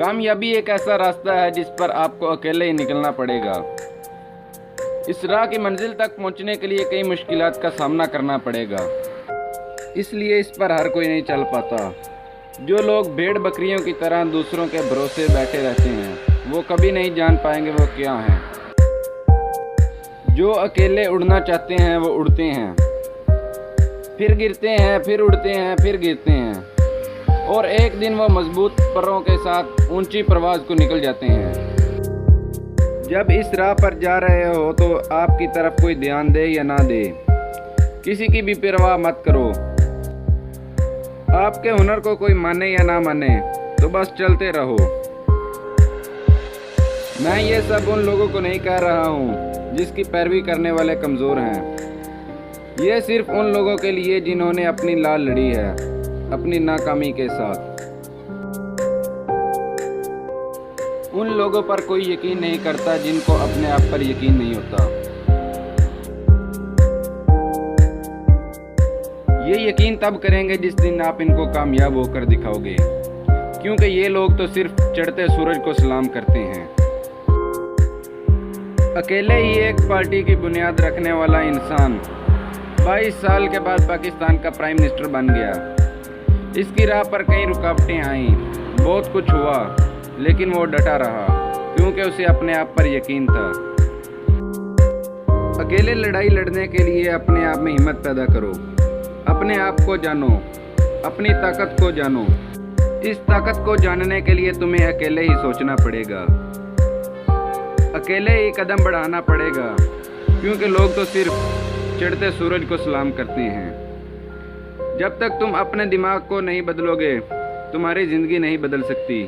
कामयाबी एक ऐसा रास्ता है जिस पर आपको अकेले ही निकलना पड़ेगा। इस राह की मंजिल तक पहुंचने के लिए कई मुश्किलात का सामना करना पड़ेगा, इसलिए इस पर हर कोई नहीं चल पाता। जो लोग भेड़ बकरियों की तरह दूसरों के भरोसे बैठे रहते हैं वो कभी नहीं जान पाएंगे वो क्या हैं। जो अकेले उड़ना चाहते हैं वो उड़ते हैं, फिर गिरते हैं, फिर उड़ते हैं, फिर गिरते हैं, और एक दिन वो मजबूत परों के साथ ऊंची परवाज़ को निकल जाते हैं। जब इस राह पर जा रहे हो तो आपकी तरफ कोई ध्यान दे या ना दे, किसी की भी परवाह मत करो। आपके हुनर को कोई माने या ना माने तो बस चलते रहो। मैं ये सब उन लोगों को नहीं कह रहा हूँ जिसकी पैरवी करने वाले कमज़ोर हैं। ये सिर्फ उन लोगों के लिए जिन्होंने अपनी लाल लड़ी है अपनी नाकामी के साथ। उन लोगों पर कोई यकीन नहीं करता जिनको अपने आप पर यकीन नहीं होता। ये यकीन तब करेंगे जिस दिन आप इनको कामयाब होकर दिखाओगे, क्योंकि ये लोग तो सिर्फ चढ़ते सूरज को सलाम करते हैं। अकेले ही एक पार्टी की बुनियाद रखने वाला इंसान 22 साल के बाद पाकिस्तान का प्राइम मिनिस्टर बन गया। इसकी राह पर कई रुकावटें आईं, बहुत कुछ हुआ, लेकिन वो डटा रहा क्योंकि उसे अपने आप पर यकीन था। अकेले लड़ाई लड़ने के लिए अपने आप में हिम्मत पैदा करो, अपने आप को जानो, अपनी ताकत को जानो। इस ताकत को जानने के लिए तुम्हें अकेले ही सोचना पड़ेगा, अकेले ही कदम बढ़ाना पड़ेगा, क्योंकि लोग तो सिर्फ चढ़ते सूरज को सलाम करते हैं। जब तक तुम अपने दिमाग को नहीं बदलोगे तुम्हारी जिंदगी नहीं बदल सकती।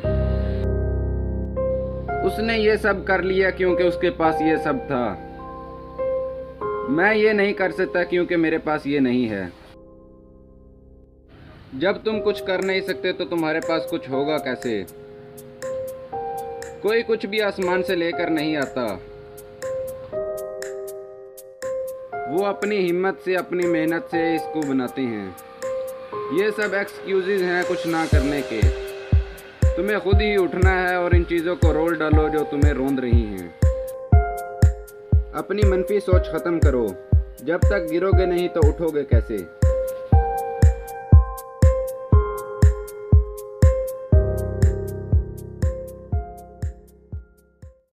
उसने ये सब कर लिया क्योंकि उसके पास ये सब था। मैं ये नहीं कर सकता क्योंकि मेरे पास ये नहीं है। जब तुम कुछ कर नहीं सकते तो तुम्हारे पास कुछ होगा कैसे? कोई कुछ भी आसमान से लेकर नहीं आता, वो अपनी हिम्मत से अपनी मेहनत से इसको बनाते हैं। ये सब एक्सक्यूजेज हैं कुछ ना करने के। तुम्हें खुद ही उठना है और इन चीज़ों को रोल डालो जो तुम्हें रोंद रही हैं। अपनी मनफी सोच ख़त्म करो, जब तक गिरोगे नहीं तो उठोगे कैसे?